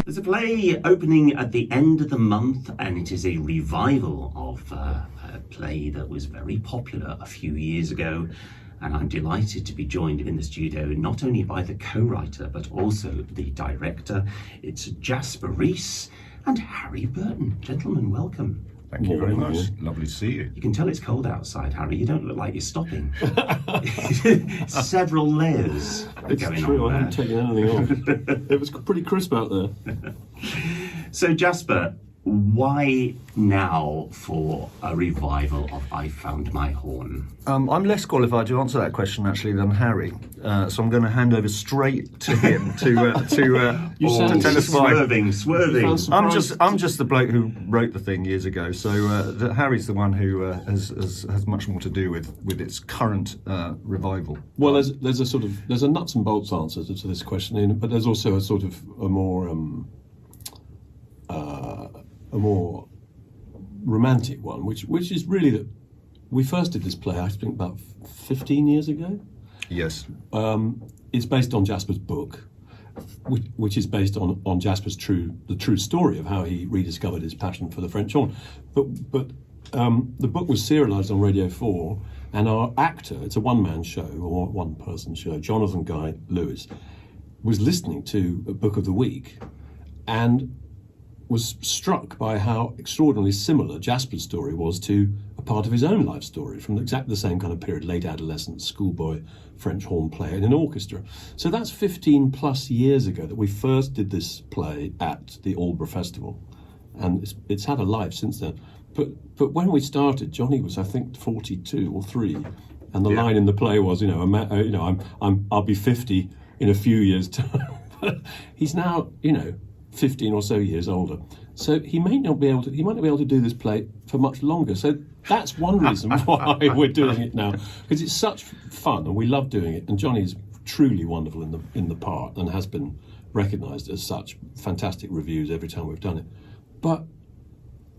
There's a play opening at the end of the month, and it is a revival of a play that was very popular a few years ago. And I'm delighted to be joined in the studio not only by the co-writer, but also the director. It's Jasper Rees and Harry Burton. Gentlemen, welcome. Thank you very much. Lovely to see you. You can tell it's cold outside, Harry. You don't look like you're stopping. Several layers going true, on I haven't taken anything off. It was pretty crisp out there. So, Jasper, why now for a revival of I Found My Horn? I'm less qualified to answer that question, actually, than Harry. So I'm going to hand over straight to him to tell us why. Swerving. I'm just the bloke who wrote the thing years ago. So Harry's the one who has much more to do with its current revival. Well, there's a nuts and bolts answer to this question, but there's also a sort of a more romantic one, which is really that we first did this play, I think, about 15 years ago. Yes. It's based on Jasper's book, which is based on Jasper's the true story of how he rediscovered his passion for the French horn. But the book was serialised on Radio 4, and our actor, it's a one-man show, or one-person show, Jonathan Guy Lewis, was listening to a Book of the Week, and was struck by how extraordinarily similar Jasper's story was to a part of his own life story from exactly the same kind of period, late adolescence, schoolboy, French horn player in an orchestra. So that's 15 plus years ago that we first did this play at the Aldeburgh Festival, and it's had a life since then. But when we started, Johnny was, I think, 42 or 3, and the line in the play was, I'll be 50 in a few years' time. He's now, 15 or so years older, so he might not be able to do this play for much longer. So that's one reason why we're doing it now, because it's such fun and we love doing it. And Johnny's truly wonderful in the part and has been recognised as such. Fantastic reviews every time we've done it, but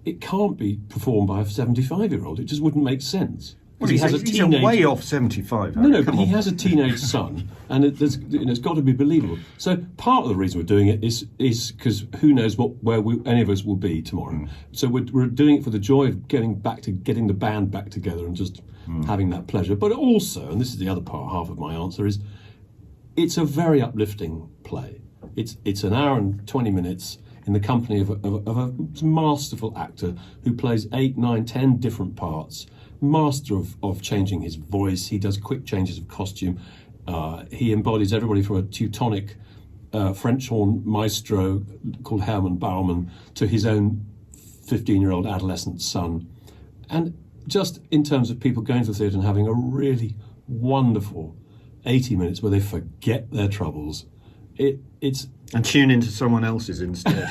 it can't be performed by a 75-year-old. It just wouldn't make sense. Well, he's way off 75. No, but he has a teenage son, and it's got to be believable. So part of the reason we're doing it is because who knows where any of us will be tomorrow. So we're doing it for the joy of getting the band back together and just having that pleasure. But also, and this is the other part, half of my answer is, it's a very uplifting play. It's an hour and 20 minutes in the company of a masterful actor who plays 8, 9, 10 different parts. Master of changing his voice. He does quick changes of costume. He embodies everybody from a Teutonic French horn maestro called Hermann Baumann to his own 15-year-old adolescent son. And just in terms of people going to the theatre and having a really wonderful 80 minutes where they forget their troubles, it's and tune into someone else's instead.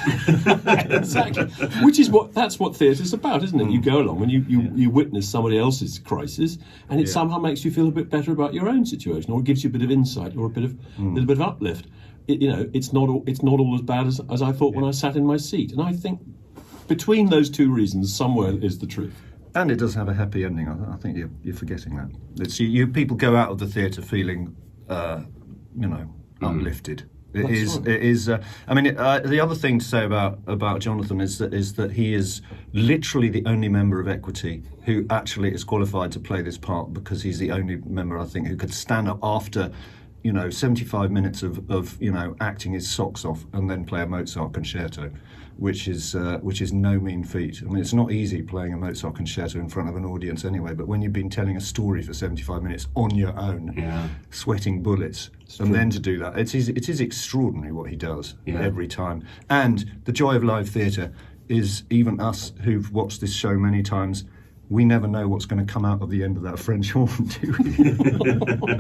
Exactly. That's what theatre's about, isn't it? You go along and you witness somebody else's crisis, and it somehow makes you feel a bit better about your own situation, or it gives you a bit of insight or a little bit of uplift. It's not all as bad as I thought when I sat in my seat. And I think between those two reasons, somewhere is the truth. And it does have a happy ending. I think you're forgetting that. It's you people go out of the theatre feeling, uplifted. It is. The other thing to say about Jonathan is that he is literally the only member of Equity who actually is qualified to play this part, because he's the only member, I think, who could stand up after 75 minutes of acting his socks off and then play a Mozart concerto, which is no mean feat. I mean, it's not easy playing a Mozart concerto in front of an audience anyway, but when you've been telling a story for 75 minutes on your own, sweating bullets, and then to do that, it is extraordinary what he does every time. And the joy of live theatre is, even us who've watched this show many times, we never know what's going to come out of the end of that French horn, do we?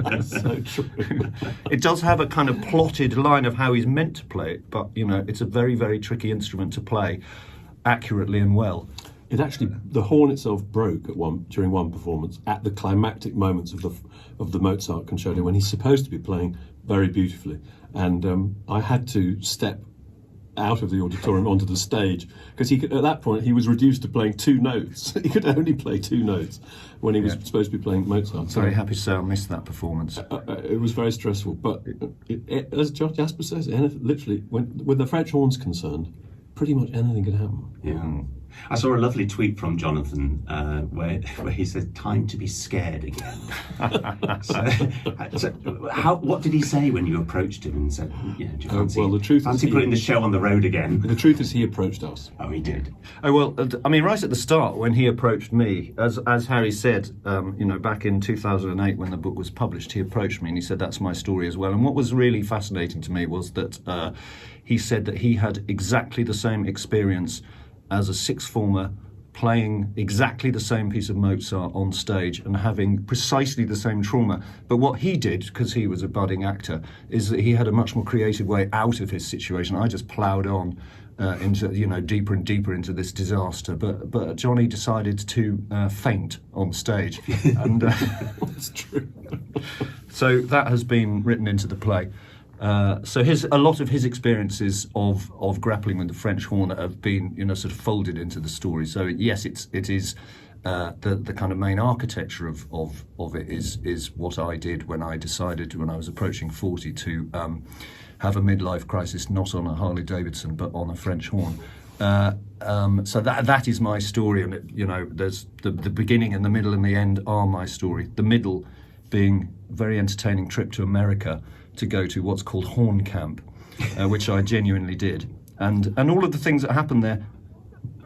That's so true. It does have a kind of plotted line of how he's meant to play it, but it's a very, very tricky instrument to play accurately and well. It actually, the horn itself broke during one performance at the climactic moments of the Mozart concerto when he's supposed to be playing very beautifully, and I had to step out of the auditorium onto the stage, because at that point he was reduced to playing 2 notes. He could only play 2 notes when he was supposed to be playing Mozart. Very happy to say I missed that performance. It was very stressful, but as Jasper says, literally, when the French horn's concerned, pretty much anything could happen. Yeah. I saw a lovely tweet from Jonathan where he said, "Time to be scared again." What did he say when you approached him and said, "Do you fancy, well, the truth fancy is putting the show on the road again?" The truth is, he approached us. Oh, he did. Oh well, I mean, right at the start when he approached me, as Harry said, back in 2008 when the book was published, he approached me and he said, "That's my story as well." And what was really fascinating to me was that he said that he had exactly the same experience as a sixth former, playing exactly the same piece of Mozart on stage and having precisely the same trauma. But what he did, because he was a budding actor, is that he had a much more creative way out of his situation. I just ploughed on into deeper and deeper into this disaster. But Johnny decided to faint on stage, and That's true. so that has been written into the play. So a lot of his experiences of grappling with the French horn have been sort of folded into the story. So yes, it is the kind of main architecture of it is what I did when I decided, when I was approaching 40, to have a midlife crisis, not on a Harley Davidson but on a French horn. So that is my story, and there's the beginning and the middle and the end are my story. The middle being a very entertaining trip to America to go to what's called Horn Camp, which I genuinely did, and all of the things that happened there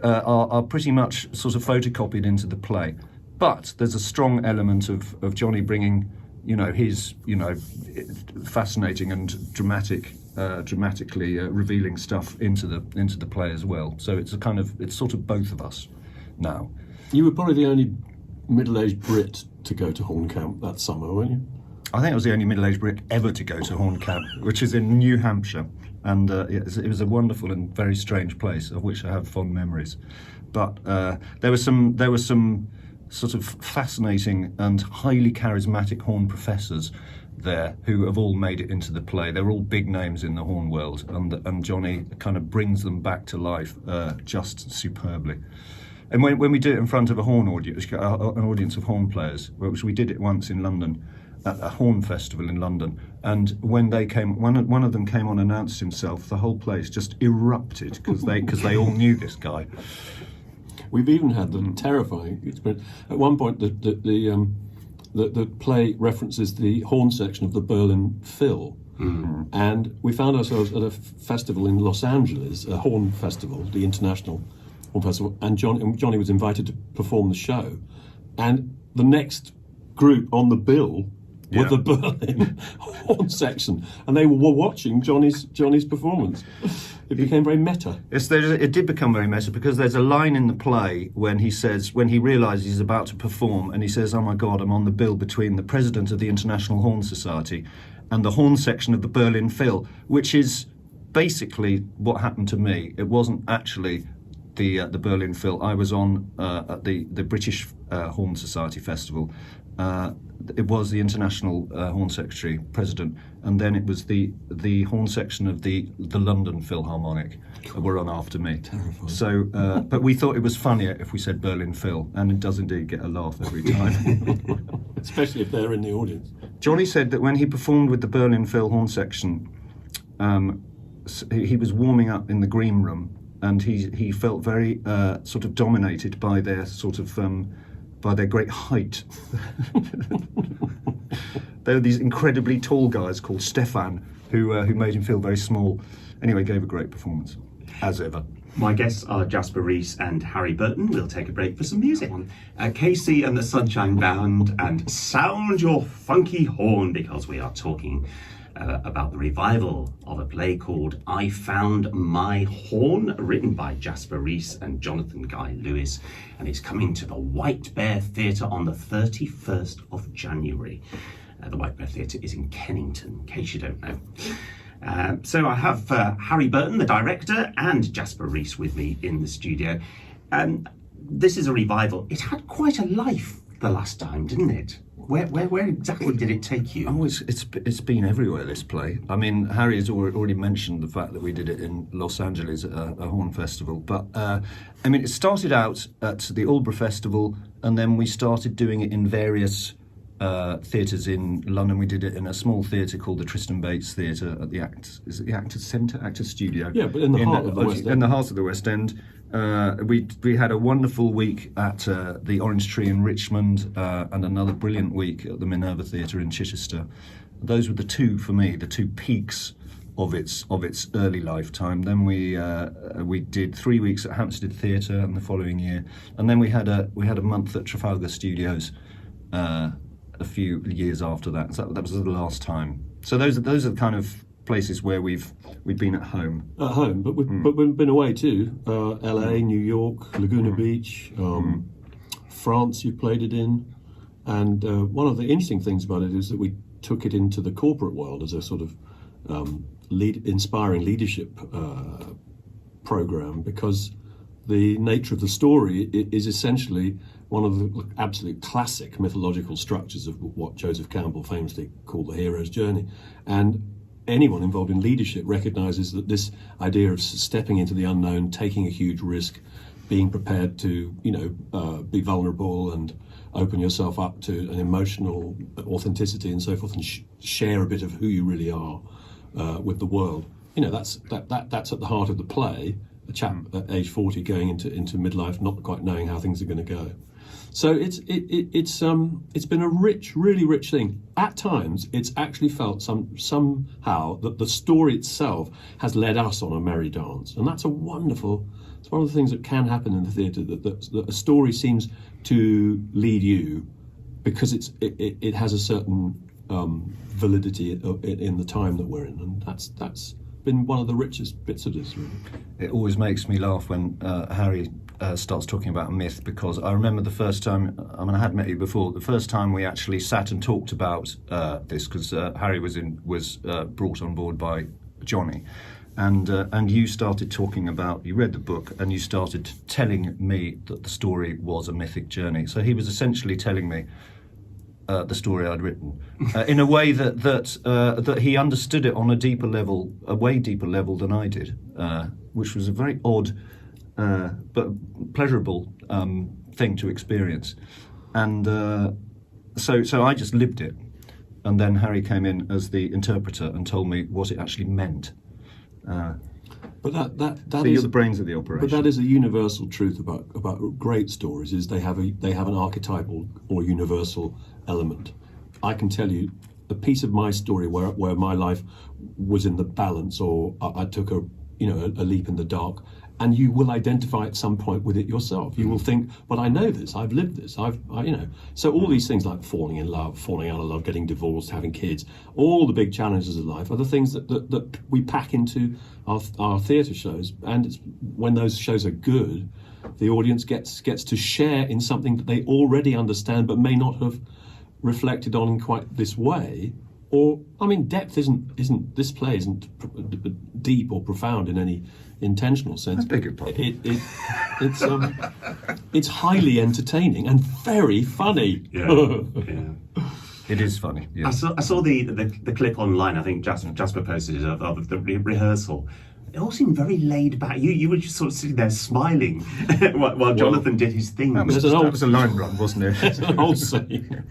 are pretty much sort of photocopied into the play. But there's a strong element of Johnny bringing his fascinating and dramatically revealing stuff into the play as well. So it's sort of both of us now. You were probably the only middle-aged Brit to go to Horn Camp that summer, weren't you? I think I was the only middle-aged Brit ever to go to Horn Camp, which is in New Hampshire, and it was a wonderful and very strange place of which I have fond memories. But there were some sort of fascinating and highly charismatic horn professors there who have all made it into the play. They're all big names in the horn world, and Johnny kind of brings them back to life just superbly. And when we do it in front of a horn audience, an audience of horn players, which we did it once in London, at a horn festival in London, and when they came, one of them came on and announced himself, the whole place just erupted because they all knew this guy. We've even had the terrifying experience. At one point, the play references the horn section of the Berlin Phil, and we found ourselves at a festival in Los Angeles, a horn festival, the International Horn Festival, and Johnny was invited to perform the show, and the next group on the bill were the Berlin horn section, and they were watching Johnny's performance. It became very meta. It did become very meta because there's a line in the play when he realises he's about to perform, and he says, "Oh my God, I'm on the bill between the president of the International Horn Society and the horn section of the Berlin Phil," which is basically what happened to me. It wasn't actually the Berlin Phil. I was on at the British Horn Society Festival. It was the International Horn Secretary, President, and then it was the horn section of the London Philharmonic that were on after me. Terrifying. So, but we thought it was funnier if we said Berlin Phil, and it does indeed get a laugh every time. Especially if they're in the audience. Johnny said that when he performed with the Berlin Phil horn section, he was warming up in the green room, and he felt very sort of dominated by their sort of by their great height. There were these incredibly tall guys called Stefan who made him feel very small. Anyway, gave a great performance, as ever. My guests are Jasper Rees and Harry Burton. We'll take a break for some music. Casey and the Sunshine Band, and sound your funky horn, because we are talking about the revival of a play called I Found My Horn, written by Jasper Rees and Jonathan Guy Lewis, and it's coming to the White Bear Theatre on the 31st of January. The White Bear Theatre is in Kennington, in case you don't know. So I have Harry Burton, the director, and Jasper Rees with me in the studio. This is a revival. It had quite a life the last time, didn't it? Where exactly did it take you? Oh, it's been everywhere, this play. I mean, Harry has already mentioned the fact that we did it in Los Angeles at a horn festival. But, I mean, it started out at the Aldborough Festival, and then we started doing it in various theatres in London. We did it in a small theatre called the Tristan Bates Theatre at the Actors Centre, Actors Studio. Yeah, but in the heart of the West End. In the heart of the West End. We had a wonderful week at the Orange Tree in Richmond, and another brilliant week at the Minerva Theatre in Chichester. Those were the two, for me, the two peaks of its early lifetime. Then we did 3 weeks at Hampstead Theatre in the following year, and then we had a month at Trafalgar Studios a few years after that. So that was the last time. So those are the kind of places where we've been at home. At home, but we've been away too. LA, New York, Laguna Beach, France. You played it in, and one of the interesting things about it is that we took it into the corporate world as a sort of inspiring leadership program, because the nature of the story is essentially one of the absolute classic mythological structures of what Joseph Campbell famously called the hero's journey. And anyone involved in leadership recognises that this idea of stepping into the unknown, taking a huge risk, being prepared to, be vulnerable and open yourself up to an emotional authenticity and so forth, and share a bit of who you really are with the world. That's at the heart of the play. A chap at age 40 going into midlife, not quite knowing how things are going to go. So it's been a really rich thing. At times, it's actually felt somehow that the story itself has led us on a merry dance, and that's it's one of the things that can happen in the theatre, that a story seems to lead you because it has a certain validity in the time that we're in, and that's been one of the richest bits of this, really. It always makes me laugh when Harry starts talking about a myth, because I remember the first time, I had met you before, the first time we actually sat and talked about this, because Harry was brought on board by Johnny, and you started talking about, you read the book and you started telling me that the story was a mythic journey. So he was essentially telling me the story I'd written, in a way that he understood it on a way deeper level than I did, which was a very odd but pleasurable thing to experience. And so I just lived it, and then Harry came in as the interpreter and told me what it actually meant. But that so is you're the brains of the operation. But that is a universal truth about great stories, is they have an archetypal or universal element. I can tell you a piece of my story where my life was in the balance, or I took a leap in the dark, and you will identify at some point with it yourself. You will think, but I know this, I've lived this, So all these things like falling in love, falling out of love, getting divorced, having kids, all the big challenges of life are the things that we pack into our theatre shows. And it's when those shows are good, the audience gets to share in something that they already understand but may not have reflected on in quite this way. Or, depth isn't this play isn't deep or profound in any intentional sense. I beg your pardon. It's highly entertaining and very funny. Yeah. It is funny. Yeah. I saw the clip online. I think Jasper posted it of the rehearsal. It all seemed very laid back. You were just sort of sitting there smiling while Jonathan did his thing. That was a line run, wasn't it? It's an old saying.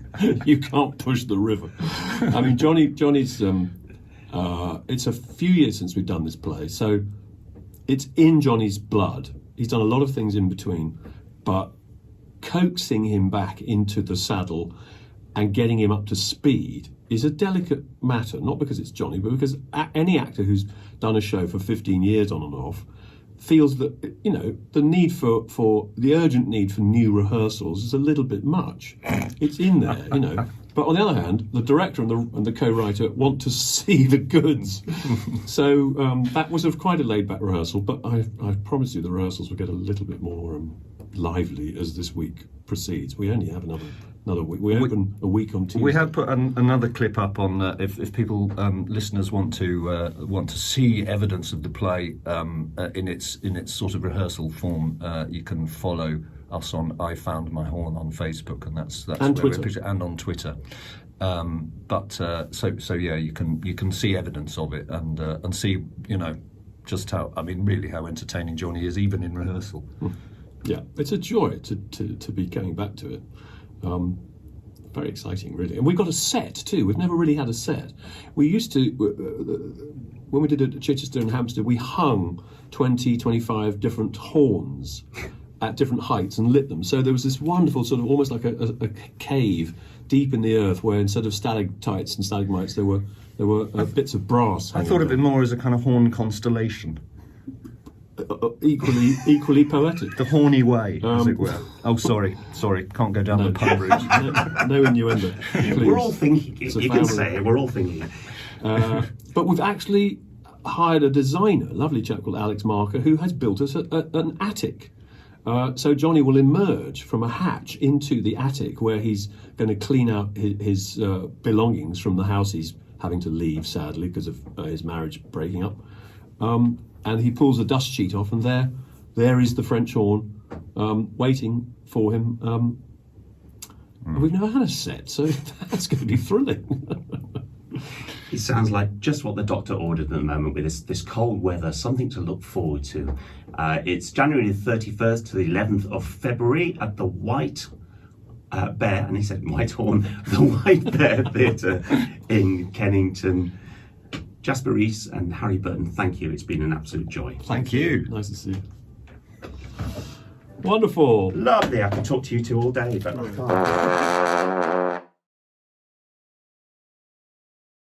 You can't push the river. Johnny's. It's a few years since we've done this play, so it's in Johnny's blood. He's done a lot of things in between, but coaxing him back into the saddle and getting him up to speed is a delicate matter, not because it's Johnny, but because any actor who's done a show for 15 years on and off feels that, the need for the urgent need for new rehearsals is a little bit much. It's in there, But on the other hand, the director and the co-writer want to see the goods. So that was quite a laid-back rehearsal, but I promise you the rehearsals will get a little bit more lively as this week proceeds. We only have another week. We open a week on Tuesday. We have put another clip up on if people listeners want to see evidence of the play in its sort of rehearsal form. You can follow us on I Found My Horn on Facebook, and that's And where Twitter. we're pictured, and on Twitter. So yeah, you can see evidence of it and see, you know, just how, I mean, really how entertaining Johnny is, even in rehearsal. Yeah, it's a joy to be going back to it. Very exciting, really. And we've got a set too. We've never really had a set. We used to, when we did it at Chichester and Hampstead, we hung 20, 25 different horns at different heights and lit them. So there was this wonderful sort of almost like a cave deep in the earth where instead of stalactites and stalagmites there were bits of brass. I thought of it more as a kind of horn constellation. Equally poetic. The horny way, as it were. Oh, sorry, can't go down the pub route. No innuendo. Please. We're all thinking it. It's a You can family. say it. We're all thinking it. But we've actually hired a designer, a lovely chap called Alex Marker, who has built us an attic. So Johnny will emerge from a hatch into the attic where he's going to clean out his belongings from the house he's having to leave, sadly, because of his marriage breaking up. And he pulls the dust sheet off, and there is the French horn waiting for him. We've never had a set, so that's going to be thrilling. It sounds like just what the doctor ordered at the moment with this cold weather, something to look forward to. It's January the 31st to the 11th of February at the White Bear, and he said White Horn, the White Bear Theatre in Kennington. Jasper Rees and Harry Burton, thank you. It's been an absolute joy. Thank you. Nice to see you. Wonderful. Lovely. I could talk to you two all day, but I can't.